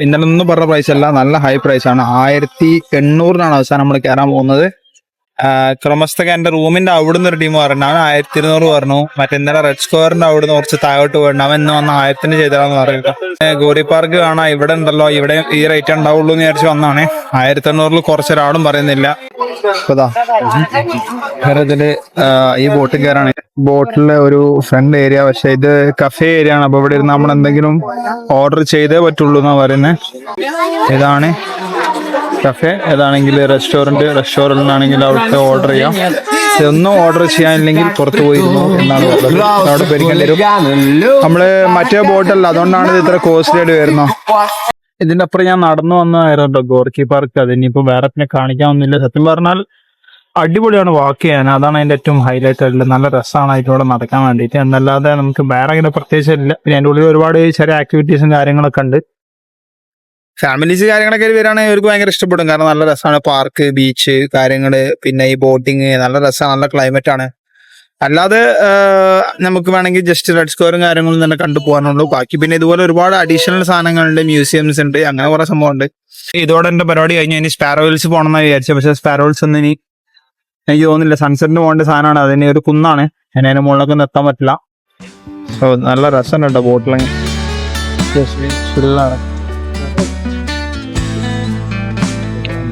ഇന്നലെ ഒന്നും പറഞ്ഞ പ്രൈസ് അല്ല നല്ല ഹൈ പ്രൈസ് ആണ് 1,800 അവസാനം നമ്മൾ കയറാൻ പോകുന്നത് ക്രമസ്തക എന്റെ റൂമിന്റെ അവിടുന്ന് ഒരു ടീം പറഞ്ഞു അവൻ 1,200 പറഞ്ഞു മറ്റേ ഇന്നലെ റെഡ് സ്ക്വയറിന്റെ അവിടുന്ന് കുറച്ച് താഴോട്ട് പോയിരുന്നു അവൻ ഇന്ന് വന്ന 1000 ചെയ്തതാന്ന് പറയുക ഗോറി പാർക്ക് കാണാം ഇവിടെ ഉണ്ടല്ലോ ഇവിടെ ഈ റേറ്റ് ഉണ്ടാവുള്ളൂ എന്ന് വിചാരിച്ചു വന്നാണ് 1,800 കുറച്ചൊരാളും പറയുന്നില്ല ഇപ്പതാ ഇതില് ഈ ബോട്ടിൽ കയറാണ് ബോട്ടിലെ ഒരു ഫ്രണ്ട് ഏരിയ പക്ഷെ ഇത് കഫേ ഏരിയ ആണ് അപ്പൊ ഇവിടെ ഇരുന്ന് നമ്മൾ എന്തെങ്കിലും ഓർഡർ ചെയ്തേ പറ്റുള്ളൂ എന്നാ പറയുന്നത് ഇതാണ് കഫേ, ഏതാണെങ്കിൽ റെസ്റ്റോറൻറ്റിനാണെങ്കിൽ അവിടുത്തെ ഓർഡർ ചെയ്യാം. ഇതൊന്നും ഓർഡർ ചെയ്യാനില്ലെങ്കിൽ പുറത്ത് പോയിരുന്നു എന്നാണ് പറഞ്ഞത്. അവിടെ പേടിക്കേണ്ടി വരും. നമ്മള് മറ്റേ ബോട്ടല്ല, അതുകൊണ്ടാണ് ഇത് ഇത്ര കോസ്റ്റ്ലി ആയിട്ട് വരുന്നത്. ഇതിന്റെ അപ്പുറം ഞാൻ നടന്നു വന്നതായിരുന്നു ഗോർക്കി പാർക്ക്. അതിനിപ്പോ വേറെ പിന്നെ കാണിക്കാൻ ഒന്നുമില്ല. സത്യം പറഞ്ഞാൽ അടിപൊളിയാണ് വാക്ക് ചെയ്യാൻ. അതാണ് അതിന്റെ ഏറ്റവും ഹൈലൈറ്റ് ആയിട്ടുള്ളത്. നല്ല രസമാണ് അതിലൂടെ നടക്കാൻ വേണ്ടിയിട്ട്. എന്നല്ലാതെ നമുക്ക് വേറെ അങ്ങനെ പ്രത്യേകിച്ച് ഇല്ല. പിന്നെ അതിൻ്റെ ഉള്ളിൽ ഒരുപാട് ചെറിയ ആക്ടിവിറ്റീസും കാര്യങ്ങളൊക്കെ ഉണ്ട്. ഫാമിലീസ് കാര്യങ്ങളൊക്കെ വരികയാണെങ്കിൽ അവർക്ക് ഭയങ്കര ഇഷ്ടപ്പെടും. കാരണം നല്ല രസമാണ്. പാർക്ക്, ബീച്ച് കാര്യങ്ങള്, പിന്നെ ഈ ബോട്ടിങ് നല്ല രസമാണ്. നല്ല ക്ലൈമറ്റ് ആണ്. അല്ലാതെ നമുക്ക് വേണമെങ്കിൽ ജസ്റ്റ് റെഡ് സ്ക്വയറും കാര്യങ്ങളും തന്നെ കണ്ടു പോകാനുള്ളൂ. ബാക്കി പിന്നെ ഇതുപോലെ ഒരുപാട് അഡീഷണൽ സാധനങ്ങളുണ്ട്, മ്യൂസിയംസ് ഉണ്ട്, അങ്ങനെ കുറെ സംഭവമുണ്ട്. ഇതോടെ എന്റെ പരിപാടി കഴിഞ്ഞ് ഇനി സ്പാരോ ഹിൽസ് പോകണമെന്ന് വിചാരിച്ചത്. പക്ഷേ സ്പാരോ ഹിൽസ് ഒന്നും ഇനി എനിക്ക് തോന്നുന്നില്ല. സൺസെറ്റിന് പോകേണ്ട സാധനമാണ്. അതിന് ഒരു കുന്നാണ്, ഇനി അതിന് മുകളിലൊക്കെ നിർത്താൻ പറ്റില്ല. സോ നല്ല രസമുണ്ട് കേട്ടോ ബോട്ടിലിങ്.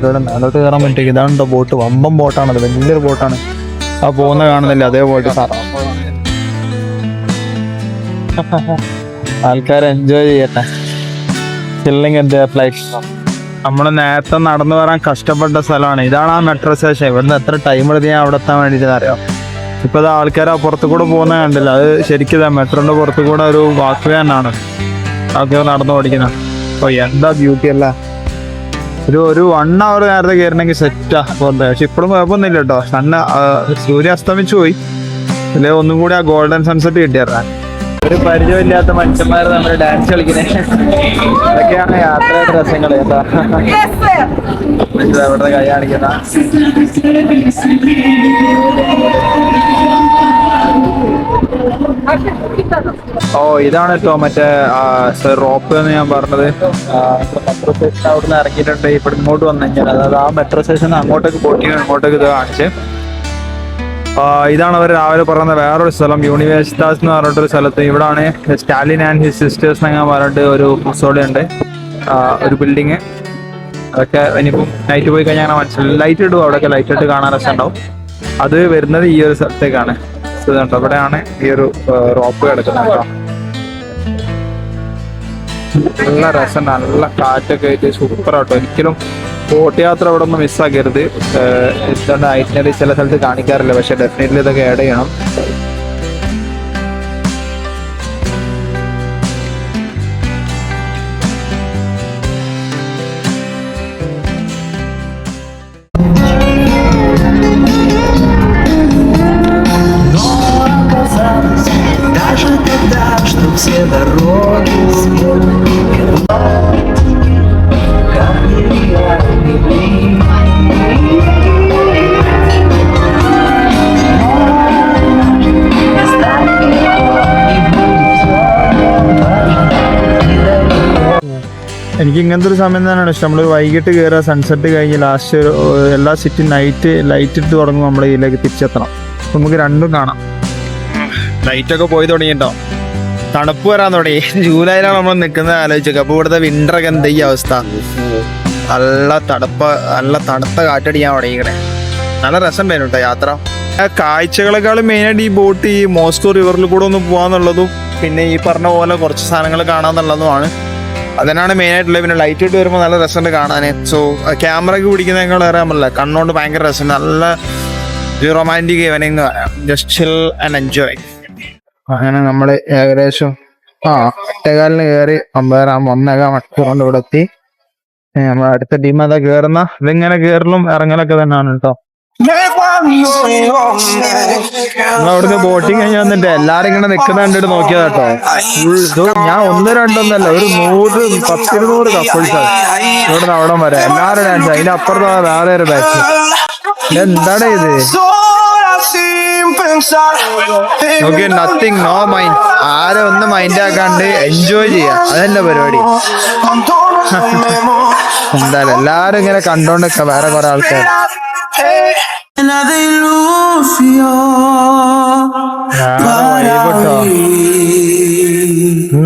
ഇവിടെ മേലോട്ട് കയറാൻ പറ്റും. ഇതാണോ ബോട്ട്, വമ്പം ബോട്ടാണത്, വലിയൊരു ബോട്ടാണ്. ആ പോകുന്ന കാണുന്നില്ല, അതേപോലെ ആൾക്കാർ എൻജോയ് ചെയ്യട്ടെ. ചില്ലിങ് എന്റെ ഫ്ലൈറ്റ്. നമ്മൾ നേരത്തെ നടന്നു വരാൻ കഷ്ടപ്പെട്ട സ്ഥലമാണ്. ഇതാണ് ആ മെട്രോ സ്റ്റേഷൻ. ഇവിടുന്ന് എത്ര ടൈം എടുത്ത് ഞാൻ അവിടെ എത്താൻ വേണ്ടിയിട്ട് അറിയാം. ഇപ്പൊ അത് ആൾക്കാർ ആ പുറത്തു കൂടെ പോകുന്ന കണ്ടില്ല. അത് ശരിക്കും മെട്രോന്റെ പുറത്തു കൂടെ ഒരു വാക്ക് വേ തന്നെയാണ് ആൾക്കാർ നടന്നു ഓടിക്കുന്നത്. അപ്പൊ എന്താ ബ്യൂട്ടി അല്ല. ഒരു 1 hour നേരത്തെ കയറണമെങ്കിൽ സെറ്റാ പോകുന്നത്. പക്ഷെ ഇപ്പോഴും കുഴപ്പമൊന്നുമില്ല കേട്ടോ. സൂര്യ അസ്തമിച്ചു പോയി. അല്ലെ ഒന്നും കൂടി ആ ഗോൾഡൻ സൺസെറ്റ് കിട്ടിയായിരുന്നു. ഒരു പരിചയമില്ലാത്ത മനുഷ്യന്മാർ നമ്മൾ ഡാൻസ് കളിക്കുന്നത്. അതൊക്കെയാണ് യാത്രയുടെ രസങ്ങൾ. കേട്ടോ ഇവിടുത്തെ കൈ കാണിക്കുന്ന ഇതാണ് കേട്ടോ മറ്റേ റോപ്പ് എന്ന് ഞാൻ പറഞ്ഞത്. മെട്രോ സ്റ്റേഷൻ അവിടുന്ന് ഇറങ്ങിയിട്ടുണ്ട്. ഇവിടെ ഇങ്ങോട്ട് വന്നു കഴിഞ്ഞാൽ, അതായത് ആ മെട്രോ സ്റ്റേഷൻ അങ്ങോട്ടേക്ക് പോയിട്ട് ഇങ്ങോട്ടേക്ക് ഇത് കാണിച്ച്. ഇതാണ് അവർ രാവിലെ പറയുന്ന വേറൊരു സ്ഥലം, യൂണിവേഴ്സിറ്റാസ് എന്ന് പറഞ്ഞിട്ടൊരു സ്ഥലത്ത്. ഇവിടാണ് സ്റ്റാലിൻ ആൻഡ് ഹിസ് സിസ്റ്റേഴ്സ് എന്നങ്ങനെ പറഞ്ഞിട്ട് ഒരു മുസോളി ഉണ്ട്, ഒരു ബിൽഡിങ്. അതൊക്കെ ഇനിയിപ്പം നൈറ്റ് പോയി കഴിഞ്ഞാൽ അങ്ങനെ മനസ്സിലായി. ലൈറ്റ് ഇടും അവിടെയൊക്കെ, ലൈറ്റ് ഇട്ട് കാണാൻ രസമുണ്ടാവും. അത് വരുന്നത് ഈ ഒരു സ്ഥലത്തേക്കാണ്. ഇതുണ്ട്, അവിടെയാണ് ഈ ഒരു റോപ്പ് കിടക്കുന്നത് കേട്ടോ. നല്ല രസം, നല്ല കാറ്റൊക്കെ ആയിട്ട് സൂപ്പർ ആട്ടോ. ഒരിക്കലും ബോട്ട് യാത്ര ഇവിടെ ഒന്നും മിസ്സാക്കരുത്. ഇതുകൊണ്ട് ഐറ്റിനറി ചില സ്ഥലത്ത് കാണിക്കാറില്ല, പക്ഷെ ഡെഫിനറ്റ്ലി ഇതൊക്കെ ആഡ് ചെയ്യണം. എനിക്ക് ഇങ്ങനത്തെ ഒരു സമയം തന്നെയാണ് ഇഷ്ടം. നമ്മൾ വൈകിട്ട് കയറുക, സൺസെറ്റ് കഴിഞ്ഞ് ലാസ്റ്റ് എല്ലാ സിറ്റി നൈറ്റ് ലൈറ്റ് ഇട്ട് തുടങ്ങും. നമ്മൾ ഇതിലേക്ക് തിരിച്ചെത്തണം. നമുക്ക് രണ്ടും കാണാം. ലൈറ്റൊക്കെ പോയി തുടങ്ങിട്ടോ, തണുപ്പ് വരാൻ തുടങ്ങി. ജൂലൈയിലാണ് നമ്മൾ നിൽക്കുന്നത് ആലോചിച്ചൊക്കെ. അപ്പോൾ ഇവിടുത്തെ വിൻ്ററൊക്കെ എന്താ ഈ അവസ്ഥ. നല്ല തണുത്ത കാറ്റടിക്കാൻ തുടങ്ങിക്കണേ. നല്ല രസമുണ്ടായിരുന്നു കേട്ടോ യാത്ര. കാഴ്ചകളെക്കാളും മെയിനായിട്ട് ഈ ബോട്ട് ഈ മോസ്കോ റിവറിൽ കൂടെ ഒന്ന് പോകാന്നുള്ളതും പിന്നെ ഈ പറഞ്ഞ പോലെ കുറച്ച് സാധനങ്ങൾ കാണാന്നുള്ളതുമാണ്. അതിനാണ് മെയിനായിട്ടുള്ളത്. പിന്നെ ലൈറ്റ് ഇട്ട് വരുമ്പോൾ നല്ല രസമുണ്ട് കാണാൻ. സോ ക്യാമറയ്ക്ക് പിടിക്കുന്നതിനേക്കാൾ ഏറെ നമ്മളല്ല, കണ്ണുകൊണ്ട് ഭയങ്കര രസമുണ്ട്. നല്ല റൊമാൻറ്റിക് ഈവനിങ് എന്ന് പറയാം. Just chill and enjoy. അങ്ങനെ നമ്മൾ ഏകദേശം 8:15 കയറി 1.5 മണിക്കൂർ കൊണ്ട് ഇവിടെ എത്തി. നമ്മൾ അടുത്ത ടീം അതാ കയറുന്ന. ഇതിങ്ങനെ കയറലും ഇറങ്ങലൊക്കെ തന്നെയാണ് കേട്ടോ. നമ്മളവിടുന്ന് ബോട്ടിങ് കഴിഞ്ഞ് വന്നിട്ട് എല്ലാരും ഇങ്ങനെ നിൽക്കുന്ന കണ്ടിട്ട് നോക്കിയതാ കേട്ടോ. ഞാൻ 1-2 ഒരു 100-200 കപ്പിൾസാണ് ഇവിടുന്ന് അവിടെ വരെ. എല്ലാവരും ഡാൻസ്. അതിന്റെ അപ്പുറത്ത് വേറെ ഒരു ബാച്ച്. എന്താണ് ഇത്? Okay, nothing, no mind. ആരും ഒന്നും മൈൻഡ് ആക്കാണ്ട് എൻജോയ് ചെയ്യാം. അതല്ല പരിപാടി. എന്തായാലും എല്ലാരും ഇങ്ങനെ കണ്ടോണ്ടിരിക്ക. വേറെ കുറെ ആൾക്കാർ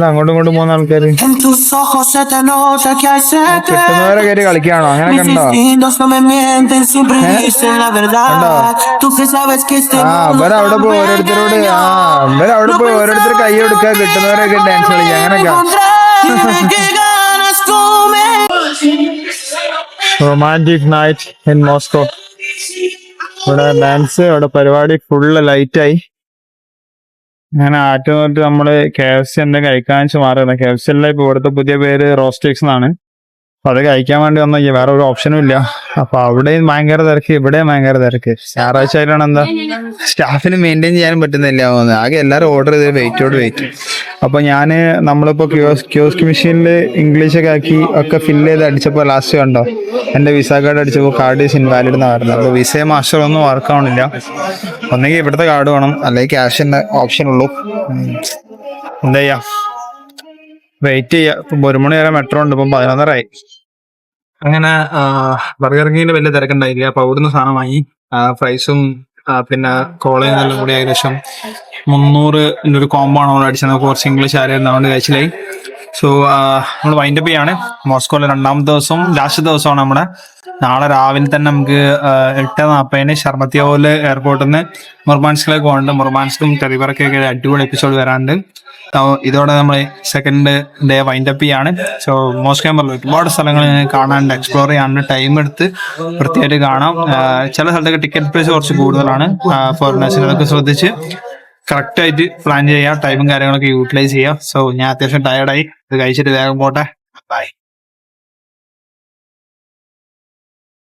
അങ്ങോട്ടും ഇങ്ങോട്ടും പോകുന്ന ആൾക്കാര് കിട്ടുന്നവരെ കയറി കളിക്കാണോ? അങ്ങനെ കണ്ടോ? ഇവരവിടെ പോയി ഓരോരുത്തർ കൈ കൊടുക്കുക, കിട്ടുന്നവരൊക്കെ ഡാൻസ് കളിക്കുക. അങ്ങനെയൊക്കെ റൊമാൻറ്റിക് നൈറ്റ് ഇൻ മോസ്കോ. ഇവിടെ ഡാൻസ്, ഇവിടെ പരിപാടി ഫുള്ള് ലൈറ്റായി. അങ്ങനെ ആറ്റുനോട്ട് നമ്മള് KFC എന്തെങ്കിലും കഴിക്കാൻ വെച്ച് മാറുന്നത്. KFC അല്ല, ഇപ്പൊ ഇവിടുത്തെ പുതിയ പേര് റോസ്റ്റേക്സ് എന്നാണ്. അപ്പൊ അത് കഴിക്കാൻ വേണ്ടി വന്ന വേറെ ഒരു ഓപ്ഷനും ഇല്ല. അപ്പൊ അവിടെയും ഭയങ്കര തിരക്ക്, ഇവിടെയും ഭയങ്കര തിരക്ക്. ഞായറാഴ്ച ആയിട്ടാണ് എന്താ സ്റ്റാഫിന് മെയിൻറ്റെയിൻ ചെയ്യാനും പറ്റുന്നില്ല തോന്നുന്നത്. ആകെ എല്ലാവരും ഓർഡർ ചെയ്ത് വെയിറ്റ്. അപ്പൊ നമ്മളിപ്പോ ക്യോസ്ക് മെഷീനിൽ ഇംഗ്ലീഷൊക്കെ ആക്കി ഒക്കെ ഫില്ല് ചെയ്ത് അടിച്ചപ്പോ ലാസ്റ്റ് കണ്ടോ എന്റെ വിസ കാർഡ് അടിച്ചപ്പോ കാർഡ് ഈസ് ഇൻവാലിഡ് എന്ന് പറഞ്ഞത്. അപ്പൊ വിസയും മാസ്റ്റർ ഒന്നും വർക്ക് ആവണില്ല. ഒന്നെങ്കിൽ ഇവിടുത്തെ കാർഡ് വേണം, അല്ലെങ്കിൽ ക്യാഷിന്റെ ഓപ്ഷൻ ഉള്ളൂ. എന്താ ചെയ്യാ, വെയിറ്റ് ചെയ്യാ. ഇപ്പം 1 മണി വരെ മെട്രോ ഉണ്ട്, ഇപ്പം 11:30 അങ്ങനെ ബർഗർ കിങ്ങിന്റെ വലിയ തിരക്കുണ്ടായില്ല. അപ്പൊ അവിടുന്ന് സാധനം വാങ്ങി. ഫ്രൈസും പിന്നെ കോളയും എല്ലാം കൂടി ഏകദേശം 300 ഒരു കോംബോ ആണ് നമ്മൾ അടിച്ചത്. കുറച്ച് ഇംഗ്ലീഷ് ആയിരുന്നു, അതുകൊണ്ട് കഴിച്ചില്ലായി. സോ നമ്മൾ വൈൻഡപ്പ് ചെയ്യാണ്. മോസ്കോയിലെ 2ാമത്തെ ദിവസം, ലാസ്റ്റ് ദിവസമാണ് നമ്മുടെ. നാളെ രാവിലെ തന്നെ നമുക്ക് 8:40 ഷർമത്തിയോല് എയർപോർട്ടിൽ നിന്ന് മുർമാൻസ്കിലേക്ക് പോകേണ്ട. മുർമാൻസ്കും ടെറിബറക്കൊക്കെ അടിപൊളി എപ്പിസോഡ് വരാനുണ്ട്. ഇതോടെ നമ്മൾ സെക്കൻഡ് ഡേ വൈൻഡപ്പ് ചെയ്യാണ്. സോ മോസ്കോ പറഞ്ഞ ഒരുപാട് സ്ഥലങ്ങൾ കാണാനുണ്ട്, എക്സ്പ്ലോർ ചെയ്യാനുണ്ട്. ടൈം എടുത്ത് വൃത്തിയായിട്ട് കാണാം. ചില സ്ഥലത്തൊക്കെ ടിക്കറ്റ് പ്രൈസ് കുറച്ച് കൂടുതലാണ്. ഫോറിനേഴ്സിന് അതൊക്കെ ശ്രദ്ധിച്ച് കറക്റ്റായിട്ട് പ്ലാൻ ചെയ്യുക, ടൈമും കാര്യങ്ങളൊക്കെ യൂട്ടിലൈസ് ചെയ്യുക. സോ ഞാൻ അത്യാവശ്യം ടയർഡായി, ഇത് കഴിച്ചിട്ട് വേഗം പോട്ടെ. ബൈ.